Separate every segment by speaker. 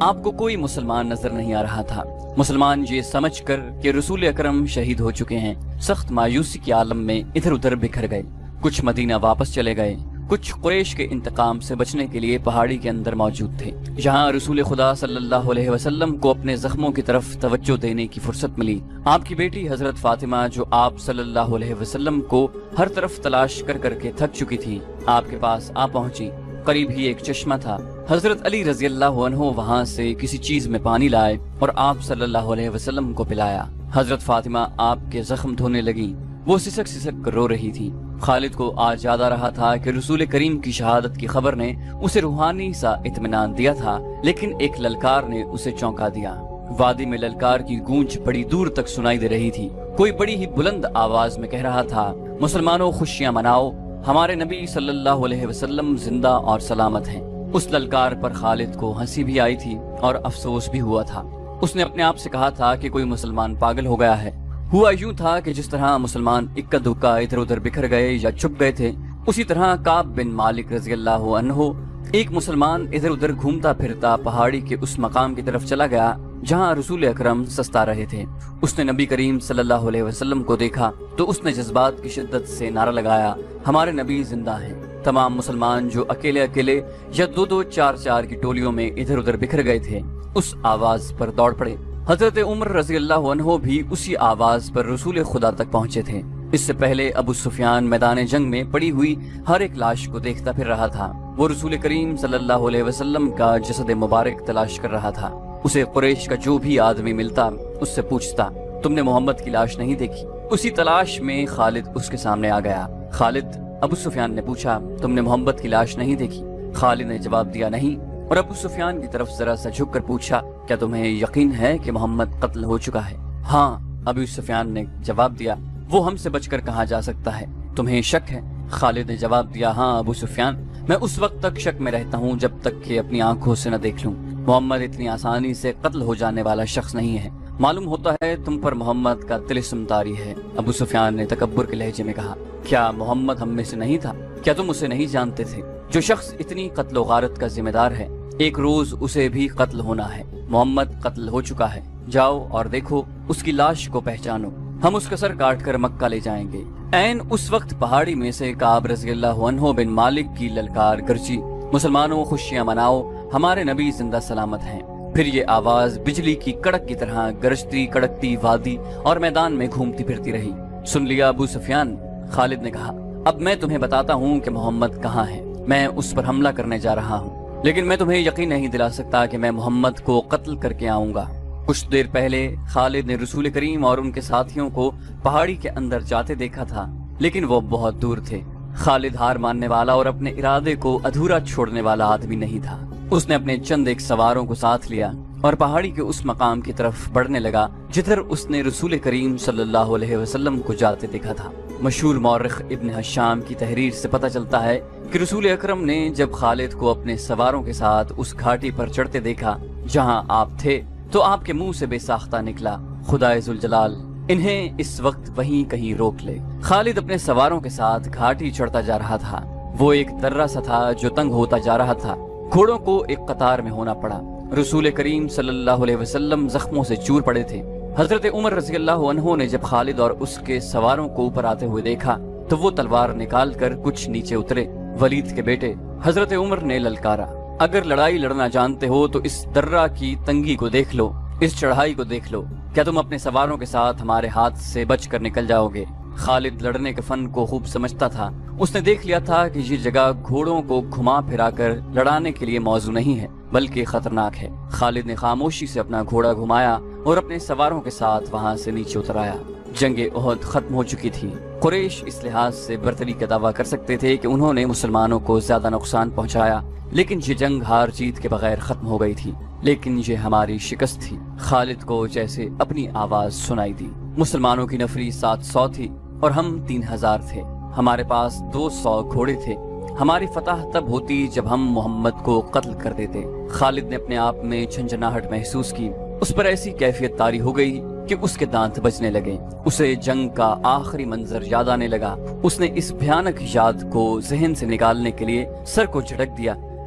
Speaker 1: آپ کو کوئی مسلمان نظر نہیں آ رہا تھا۔ مسلمان یہ سمجھ کر کہ رسول اکرم شہید ہو چکے ہیں سخت مایوسی کے عالم میں ادھر ادھر بکھر گئے۔ کچھ مدینہ واپس چلے گئے، کچھ قریش کے انتقام سے بچنے کے لیے پہاڑی کے اندر موجود تھے، جہاں رسول خدا صلی اللہ علیہ وسلم کو اپنے زخموں کی طرف توجہ دینے کی فرصت ملی۔ آپ کی بیٹی حضرت فاطمہ، جو آپ صلی اللہ علیہ وسلم کو ہر طرف تلاش کر کر کے تھک چکی تھی، آپ کے پاس آ پہنچی۔ قریب ہی ایک چشمہ تھا۔ حضرت علی رضی اللہ عنہ وہاں سے کسی چیز میں پانی لائے اور آپ صلی اللہ علیہ وسلم کو پلایا۔ حضرت فاطمہ آپ کے زخم دھونے لگیں، وہ سسک سسک کر رو رہی تھی۔ خالد کو آج یاد آ رہا تھا کہ رسول کریم کی شہادت کی خبر نے اسے روحانی سا اطمینان دیا تھا، لیکن ایک للکار نے اسے چونکا دیا۔ وادی میں للکار کی گونج بڑی دور تک سنائی دے رہی تھی۔ کوئی بڑی ہی بلند آواز میں کہہ رہا تھا، مسلمانوں خوشیاں مناؤ، ہمارے نبی صلی اللہ علیہ وسلم زندہ اور سلامت ہیں۔ اس للکار پر خالد کو ہنسی بھی آئی تھی اور افسوس بھی ہوا تھا۔ اس نے اپنے آپ سے کہا تھا کہ کوئی مسلمان پاگل ہو گیا ہے۔ ہوا یوں تھا کہ جس طرح مسلمان اکا دکا ادھر ادھر بکھر گئے یا چھپ گئے تھے، اسی طرح کعب بن مالک رضی اللہ عنہ ایک مسلمان ادھر ادھر گھومتا پھرتا پہاڑی کے اس مقام کی طرف چلا گیا جہاں رسول اکرم سستا رہے تھے۔ اس نے نبی کریم صلی اللہ علیہ وسلم کو دیکھا تو اس نے جذبات کی شدت سے نعرہ لگایا، ہمارے نبی زندہ ہیں۔ تمام مسلمان جو اکیلے اکیلے یا دو دو چار چار کی ٹولیوں میں ادھر ادھر بکھر گئے تھے، اس آواز پر دوڑ پڑے۔ حضرت عمر رضی اللہ عنہ بھی اسی آواز پر رسول خدا تک پہنچے تھے۔ اس سے پہلے ابو سفیان میدان جنگ میں پڑی ہوئی ہر ایک لاش کو دیکھتا پھر رہا تھا۔ وہ رسول کریم صلی اللہ علیہ وسلم کا جسد مبارک تلاش کر رہا تھا۔ اسے قریش کا جو بھی آدمی ملتا اس سے پوچھتا، تم نے محمد کی لاش نہیں دیکھی؟ اسی تلاش میں خالد اس کے سامنے آ گیا۔ خالد، ابو سفیان نے پوچھا، تم نے محمد کی لاش نہیں دیکھی؟ خالد نے جواب دیا نہیں، اور ابو سفیان کی طرف ذرا سا جھک کر پوچھا، کیا تمہیں یقین ہے کہ محمد قتل ہو چکا ہے؟ ہاں، ابو سفیان نے جواب دیا، وہ ہم سے بچ کر کہاں جا سکتا ہے؟ تمہیں شک ہے؟ خالد نے جواب دیا، ہاں ابو سفیان، میں اس وقت تک شک میں رہتا ہوں جب تک کہ اپنی آنکھوں سے نہ دیکھ لوں۔ محمد اتنی آسانی سے قتل ہو جانے والا شخص نہیں ہے۔ معلوم ہوتا ہے تم پر محمد کا طلسم طاری ہے۔ ابو سفیان نے تکبر کے لہجے میں کہا، کیا محمد ہم میں سے نہیں تھا؟ کیا تم اسے نہیں جانتے تھے؟ جو شخص اتنی قتل و غارت کا ذمہ دار ہے، ایک روز اسے بھی قتل ہونا ہے۔ محمد قتل ہو چکا ہے، جاؤ اور دیکھو، اس کی لاش کو پہچانو، ہم اس کا سر کاٹ کر مکہ لے جائیں گے۔ عین اس وقت پہاڑی میں سے کعب رضی اللہ عنہ بن مالک کی للکار گرجی، مسلمانوں خوشیاں مناؤ، ہمارے نبی زندہ سلامت ہیں۔ پھر یہ آواز بجلی کی کڑک کی طرح گرجتی کڑکتی وادی اور میدان میں گھومتی پھرتی رہی۔ سن لیا ابو سفیان؟ خالد نے کہا، اب میں تمہیں بتاتا ہوں کہ محمد کہاں ہے، میں اس پر حملہ کرنے جا رہا ہوں، لیکن میں تمہیں یقین نہیں دلا سکتا کہ میں محمد کو قتل کر کے آؤں گا۔ کچھ دیر پہلے خالد نے رسول کریم اور ان کے ساتھیوں کو پہاڑی کے اندر جاتے دیکھا تھا، لیکن وہ بہت دور تھے۔ خالد ہار ماننے والا اور اپنے ارادے کو ادھورا چھوڑنے والا آدمی نہیں تھا۔ اس نے اپنے چند ایک سواروں کو ساتھ لیا اور پہاڑی کے اس مقام کی طرف بڑھنے لگا جدھر اس نے رسول کریم صلی اللہ علیہ وسلم کو جاتے دیکھا تھا۔ مشہور مورخ ابن حشام کی تحریر سے پتہ چلتا ہے کہ رسول اکرم نے جب خالد کو اپنے سواروں کے ساتھ اس گھاٹی پر چڑھتے دیکھا جہاں آپ تھے تو آپ کے منہ سے بے ساختہ نکلا، خدائے ذوالجلال انہیں اس وقت وہیں کہیں روک لے۔ خالد اپنے سواروں کے ساتھ گھاٹی چڑھتا جا رہا تھا۔ وہ ایک درہ سا تھا جو تنگ ہوتا جا رہا تھا۔ گھوڑوں کو ایک قطار میں ہونا پڑا۔ رسول کریم صلی اللہ علیہ وسلم زخموں سے چور پڑے تھے۔ حضرت عمر رضی اللہ عنہ نے جب خالد اور اس کے سواروں کو اوپر آتے ہوئے دیکھا تو وہ تلوار نکال کر کچھ نیچے اترے۔ ولید کے بیٹے حضرت عمر نے للکارا، اگر لڑائی لڑنا جانتے ہو تو اس درہ کی تنگی کو دیکھ لو، اس چڑھائی کو دیکھ لو، کیا تم اپنے سواروں کے ساتھ ہمارے ہاتھ سے بچ کر نکل جاؤ گے؟ خالد لڑنے کے فن کو خوب سمجھتا تھا۔ اس نے دیکھ لیا تھا کہ یہ جگہ گھوڑوں کو گھما پھرا کر لڑانے کے لیے موزوں نہیں ہے بلکہ خطرناک ہے۔ خالد نے خاموشی سے اپنا گھوڑا گھمایا اور اپنے سواروں کے ساتھ وہاں سے نیچے اتر آیا۔ جنگ احد ختم ہو چکی تھی۔ قریش اس لحاظ سے برتری کا دعویٰ کر سکتے تھے کہ انہوں نے مسلمانوں کو زیادہ نقصان پہنچایا، لیکن یہ جنگ ہار جیت کے بغیر ختم ہو گئی تھی۔ لیکن یہ ہماری شکست تھی۔ خالد کو جیسے اپنی آواز سنائی دی۔ مسلمانوں کی نفری 700 تھی اور ہم 3000 تھے۔ ہمارے پاس 200 گھوڑے تھے۔ ہماری فتح تب ہوتی جب ہم محمد کو قتل کر دیتے۔ خالد نے اپنے آپ میں جھنجھناہٹ محسوس کی۔ اس پر ایسی کیفیت طاری ہو گئی کہ اس کے دانت بجنے لگے۔ اسے جنگ کا آخری منظر یاد آنے لگا۔ اس نے اس بھیانک یاد کو ذہن سے نکالنے کے لیے سر کو جھٹک دیا،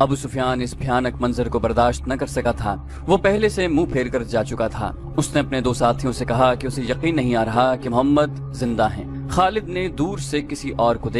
Speaker 1: ابو سفیان اس بھیانک منظر کو برداشت نہ کر سکا تھا۔ وہ پہلے سے منہ پھیر کر جا چکا تھا۔ اس نے اپنے 2 ساتھیوں سے کہا کہ اسے یقین نہیں آ رہا کہ محمد زندہ ہیں۔ خالد نے دور سے کسی اور کو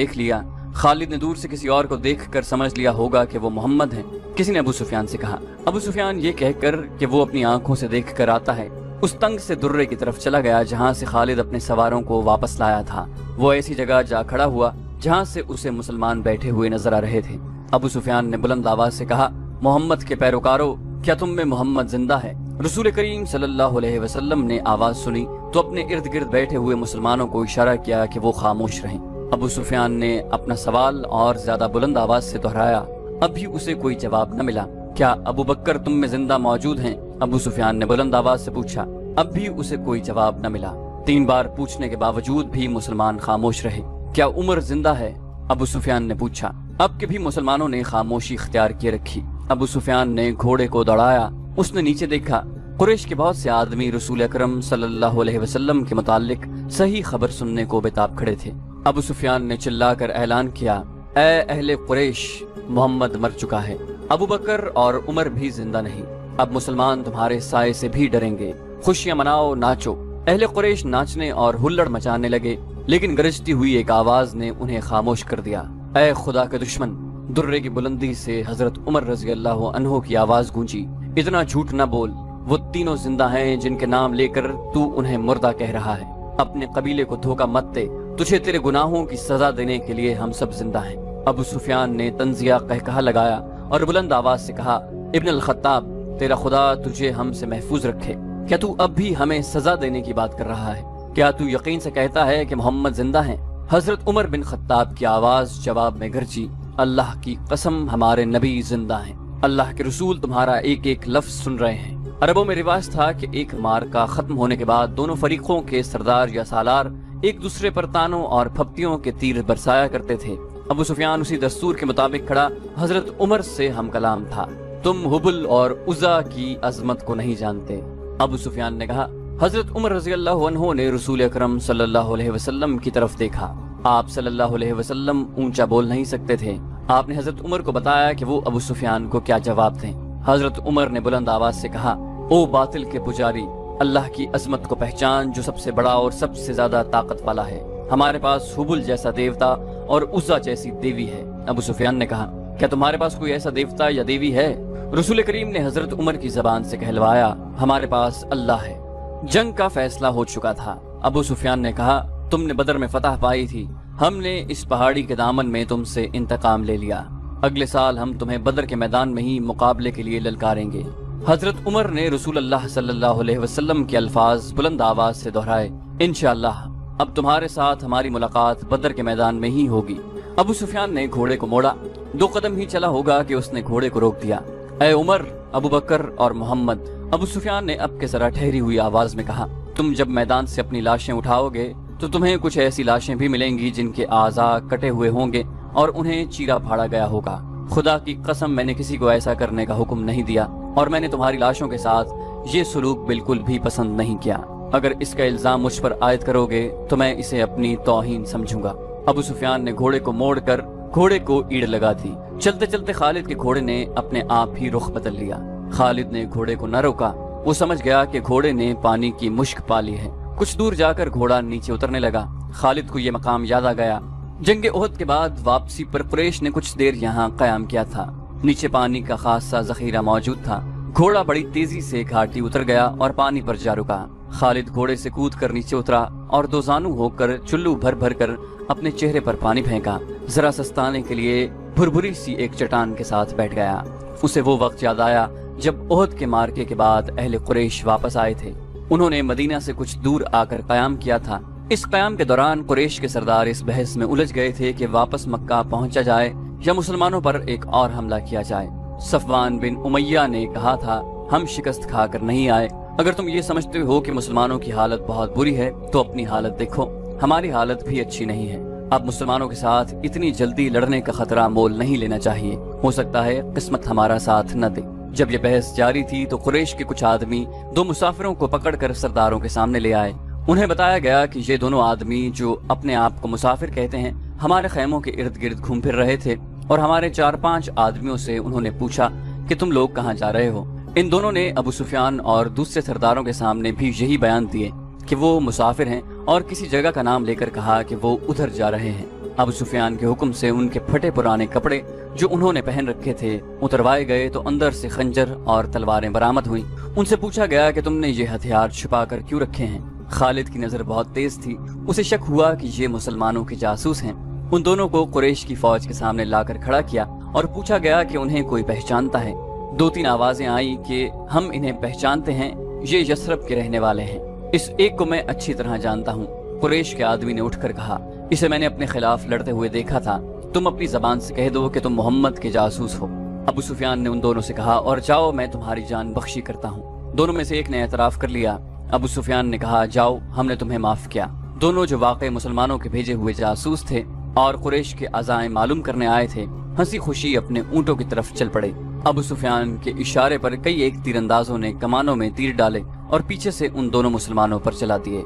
Speaker 1: دیکھ کر سمجھ لیا ہوگا کہ وہ محمد ہیں، کسی نے ابو سفیان سے کہا۔ ابو سفیان یہ کہہ کر کہ وہ اپنی آنکھوں سے دیکھ کر آتا ہے، اس تنگ سے درے کی طرف چلا گیا جہاں سے خالد اپنے سواروں کو واپس لایا تھا۔ وہ ایسی جگہ جا کھڑا ہوا جہاں سے اسے مسلمان بیٹھے ہوئے نظر آ رہے تھے۔ ابو سفیان نے بلند آواز سے کہا، محمد کے پیروکاروں، کیا تم میں محمد زندہ ہے؟ رسول کریم صلی اللہ علیہ وسلم نے آواز سنی تو اپنے ارد گرد بیٹھے ہوئے مسلمانوں کو اشارہ کیا کہ وہ خاموش رہیں۔ ابو سفیان نے اپنا سوال اور زیادہ بلند آواز سے دہرایا۔ اب بھی اسے کوئی جواب نہ ملا۔ کیا ابو بکر تم میں زندہ موجود ہیں؟ ابو سفیان نے بلند آواز سے پوچھا۔ اب بھی اسے کوئی جواب نہ ملا۔ 3 بار پوچھنے کے باوجود بھی مسلمان خاموش رہے۔ کیا عمر زندہ ہے؟ ابو سفیان نے پوچھا۔ اب کے بھی مسلمانوں نے خاموشی اختیار کیے رکھی۔ ابو سفیان نے گھوڑے کو دوڑایا۔ اس نے نیچے دیکھا، قریش کے بہت سے آدمی رسول اکرم صلی اللہ علیہ وسلم کے متعلق صحیح خبر سننے کو بےتاب کھڑے تھے۔ ابو سفیان نے چلا کر اعلان کیا، اے اہل قریش، محمد مر چکا ہے، ابو بکر اور عمر بھی زندہ نہیں۔ اب مسلمان تمہارے سائے سے بھی ڈریں گے۔ خوشیاں مناؤ، ناچو۔ اہل قریش ناچنے اور ہلڑ مچانے لگے، لیکن گرجتی ہوئی ایک آواز نے انہیں خاموش کر دیا۔ اے خدا کے دشمن! درے کی بلندی سے حضرت عمر رضی اللہ عنہ کی آواز گونجی، اتنا جھوٹ نہ بول، وہ تینوں زندہ ہیں جن کے نام لے کر تو انہیں مردہ کہہ رہا ہے۔ اپنے قبیلے کو دھوکہ مت دے، تجھے تیرے گناہوں کی سزا دینے کے لیے ہم سب زندہ ہیں۔ ابو سفیان نے طنزیہ قہقہا لگایا اور بلند آواز سے کہا، ابن الخطاب، تیرا خدا تجھے ہم سے محفوظ رکھے۔ کیا تو اب بھی ہمیں سزا دینے کی بات کر رہا ہے؟ کیا تو یقین سے کہتا ہے کہ محمد زندہ ہیں؟ حضرت عمر بن خطاب کی آواز جواب میں گرجی، اللہ کی قسم ہمارے نبی زندہ ہیں، اللہ کے رسول تمہارا ایک ایک لفظ سن رہے ہیں۔ عربوں میں رواج تھا کہ ایک معرکہ ختم ہونے کے بعد دونوں فریقوں کے سردار یا سالار ایک دوسرے پر تانوں اور پھپتیوں کے تیر برسایا کرتے تھے۔ ابو سفیان اسی دستور کے مطابق کھڑا حضرت عمر سے ہم کلام تھا۔ تم حبل اور عزا کی عظمت کو نہیں جانتے۔ ابو سفیان نے کہا۔ حضرت عمر رضی اللہ عنہ نے رسول اکرم صلی اللہ علیہ وسلم کی طرف دیکھا۔ آپ صلی اللہ علیہ وسلم اونچا بول نہیں سکتے تھے۔ آپ نے حضرت عمر کو بتایا کہ وہ ابو سفیان کو کیا جواب دیں۔ حضرت عمر نے بلند آواز سے کہا، او باطل کے پجاری، اللہ کی عظمت کو پہچان جو سب سے بڑا اور سب سے زیادہ طاقت والا ہے۔ ہمارے پاس حبل جیسا دیوتا اور عزا جیسی دیوی ہے۔ ابو سفیان نے کہا، کیا تمہارے پاس کوئی ایسا دیوتا یا دیوی ہے؟ رسول کریم نے حضرت عمر کی زبان سے کہلوایا، ہمارے پاس اللہ ہے۔ جنگ کا فیصلہ ہو چکا تھا۔ ابو سفیان نے کہا، تم نے بدر میں فتح پائی تھی، ہم نے اس پہاڑی کے دامن میں تم سے انتقام لے لیا۔ اگلے سال ہم تمہیں بدر کے میدان میں ہی مقابلے کے لیے للکاریں گے۔ حضرت عمر نے رسول اللہ صلی اللہ علیہ وسلم کے الفاظ بلند آواز سے دہرائے، انشاءاللہ اب تمہارے ساتھ ہماری ملاقات بدر کے میدان میں ہی ہوگی۔ ابو سفیان نے گھوڑے کو موڑا، 2 قدم ہی چلا ہوگا کہ اس نے گھوڑے کو روک دیا۔ اے عمر، ابو بکر اور محمد، ابو سفیان نے اب کے ذرا ٹھہری ہوئی آواز میں کہا، تم جب میدان سے اپنی لاشیں اٹھاؤ گے تو تمہیں کچھ ایسی لاشیں بھی ملیں گی جن کے اعضاء کٹے ہوئے ہوں گے اور انہیں چیرا پھاڑا گیا ہوگا۔ خدا کی قسم میں نے کسی کو ایسا کرنے کا حکم نہیں دیا، اور میں نے تمہاری لاشوں کے ساتھ یہ سلوک بالکل بھی پسند نہیں کیا۔ اگر اس کا الزام مجھ پر عائد کرو گے تو میں اسے اپنی توہین سمجھوں گا۔ ابو سفیان نے گھوڑے کو موڑ کر گھوڑے کو ایڑ لگا دی۔ چلتے چلتے خالد کے گھوڑے نے اپنے آپ ہی رخ بدل لیا۔ خالد نے گھوڑے کو نہ روکا، وہ سمجھ گیا کہ گھوڑے نے پانی کی مشک پا لی ہے۔ کچھ دور جا کر گھوڑا نیچے اترنے لگا۔ خالد کو یہ مقام یاد آ گیا، جنگ احد کے بعد واپسی پر قریش نے کچھ دیر یہاں قیام کیا تھا۔ نیچے پانی کا خاصا ذخیرہ موجود تھا۔ گھوڑا بڑی تیزی سے گھاٹی اتر گیا اور پانی پر جا رکا۔ خالد گھوڑے سے کود کر نیچے اترا اور 2 زانو ہو کر چلو بھر بھر کر اپنے چہرے پر پانی پھینکا۔ ذرا سستانے کے لیے بھربھری سی ایک چٹان کے ساتھ بیٹھ گیا۔ اسے وہ وقت یاد آیا جب احد کے مارکے کے بعد اہل قریش واپس آئے تھے۔ انہوں نے مدینہ سے کچھ دور آ کر قیام کیا تھا۔ اس قیام کے دوران قریش کے سردار اس بحث میں الجھ گئے تھے کہ واپس مکہ پہنچا جائے یا مسلمانوں پر ایک اور حملہ کیا جائے۔ صفوان بن امیہ نے کہا تھا، ہم شکست کھا کر نہیں آئے۔ اگر تم یہ سمجھتے ہو کہ مسلمانوں کی حالت بہت بری ہے تو اپنی حالت دیکھو، ہماری حالت بھی اچھی نہیں ہے۔ اب مسلمانوں کے ساتھ اتنی جلدی لڑنے کا خطرہ مول نہیں لینا چاہیے، ہو سکتا ہے قسمت ہمارا ساتھ نہ دے۔ جب یہ بحث جاری تھی تو قریش کے کچھ آدمی 2 مسافروں کو پکڑ کر سرداروں کے سامنے لے آئے۔ انہیں بتایا گیا کہ یہ دونوں آدمی جو اپنے آپ کو مسافر کہتے ہیں ہمارے خیموں کے ارد گرد گھوم پھر رہے تھے اور ہمارے 4-5 آدمیوں سے انہوں نے پوچھا کہ تم لوگ کہاں جا رہے ہو۔ ان دونوں نے ابو سفیان اور دوسرے سرداروں کے سامنے بھی یہی بیان دیے کہ وہ مسافر ہیں، اور کسی جگہ کا نام لے کر کہا کہ وہ ادھر جا رہے ہیں۔ ابو سفیان کے حکم سے ان کے پھٹے پرانے کپڑے جو انہوں نے پہن رکھے تھے اتروائے گئے، تو اندر سے خنجر اور تلواریں برآمد ہوئیں۔ ان سے پوچھا گیا کہ تم نے یہ ہتھیار چھپا کر کیوں رکھے ہیں؟ خالد کی نظر بہت تیز تھی، اسے شک ہوا کہ یہ مسلمانوں کے جاسوس ہیں۔ ان دونوں کو قریش کی فوج کے سامنے لا کر کھڑا کیا اور پوچھا گیا کہ انہیں کوئی پہچانتا ہے۔ 2-3 آوازیں آئیں کہ ہم انہیں پہچانتے ہیں، یہ یثرب کے رہنے والے ہیں، اس ایک کو میں اچھی طرح جانتا ہوں۔ قریش کے آدمی نے اٹھ کر کہا، اسے میں نے اپنے خلاف لڑتے ہوئے دیکھا تھا، تم اپنی زبان سے کہہ دو کہ تم محمد کے جاسوس ہو۔ ابو سفیان نے ان دونوں سے کہا، اور جاؤ، میں تمہاری جان بخشی کرتا ہوں۔ دونوں میں سے ایک نے اعتراف کر لیا۔ ابو سفیان نے کہا، جاؤ، ہم نے تمہیں معاف کیا۔ دونوں جو واقع مسلمانوں کے بھیجے ہوئے جاسوس تھے اور قریش کے عزائم معلوم کرنے آئے تھے، ہنسی خوشی اپنے اونٹوں کی طرف چل پڑے۔ ابو سفیان کے اشارے پر کئی ایک تیر اندازوں نے کمانوں میں تیر ڈالے اور پیچھے سے ان دونوں مسلمانوں پر چلا دیے۔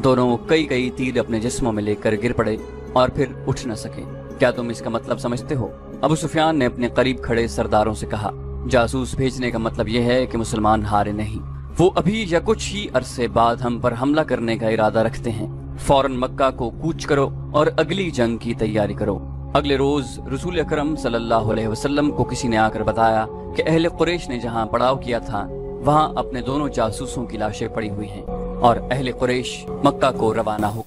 Speaker 1: دونوں کئی تیر اپنے جسموں میں لے کر گر پڑے اور پھر اٹھ نہ سکے۔ کیا تم اس کا مطلب سمجھتے ہو؟ ابو سفیان نے اپنے قریب کھڑے سرداروں سے کہا، جاسوس بھیجنے کا مطلب یہ ہے کہ مسلمان ہارے نہیں، وہ ابھی یا کچھ ہی عرصے بعد ہم پر حملہ کرنے کا ارادہ رکھتے ہیں۔ فوراً مکہ کو کوچ کرو اور اگلی جنگ کی تیاری کرو۔ اگلے روز رسول اکرم صلی اللہ علیہ وسلم کو کسی نے آ کر بتایا کہ اہل قریش نے جہاں پڑاؤ کیا تھا وہاں اپنے دونوں جاسوسوں کی لاشیں پڑی ہوئی ہیں، اور اہل قریش مکہ کو روانہ ہو